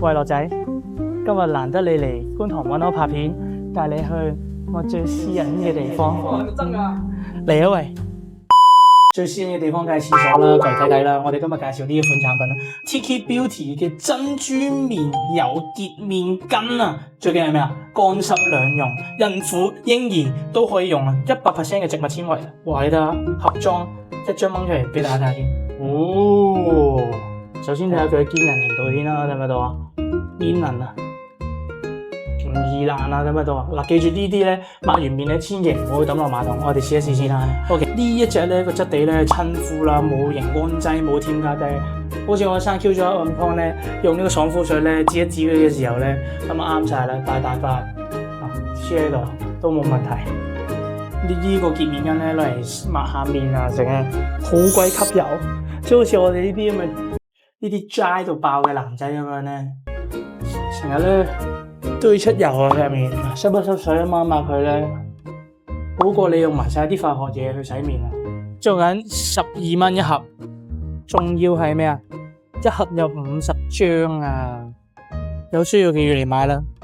喂，樂仔，今日難得你嚟觀塘揾我拍片，帶你去我最私隱嘅地方。係咪真㗎？嚟啊喂！最私隱嘅地方梗係廁所啦，過嚟睇睇啦。我哋今日介紹呢一款產品啦 ，Tiki Beauty 嘅珍珠棉油潔面巾啊！最緊係咩啊？乾濕兩用，孕婦、嬰兒都可以用啊！100% 嘅植物纖維。哇，你睇下盒裝一張掹出嚟俾大家睇下先。哦，首先睇下佢嘅堅韌程度先啦，睇唔睇到啊？堅韌啊，唔易爛啊，睇唔睇到啊？嗱，記住呢啲咧，抹完面咧，千祈唔好抌落馬桶。我哋試一試先啦。OK，呢一隻咧個質地咧親膚啦，冇熒光劑，冇添加劑。好似我生 Q 咗一碗湯咧，用呢個爽膚水咧，指一指佢嘅時候咧，咁啱晒啦，大塊黐喺度都冇問題。呢個潔面巾咧，攞嚟抹下面啊，成日好鬼吸油，即係好似我哋呢啲咁嘅呢啲 dry 到爆嘅男仔咁樣咧，成日咧都要出油啊入面，濕不濕水啊嘛，抹佢咧，好過你用埋晒啲化學嘢去洗面啊！做緊12蚊一盒，仲要係咩啊？一盒有50張啊！有需要嘅要嚟買啦〜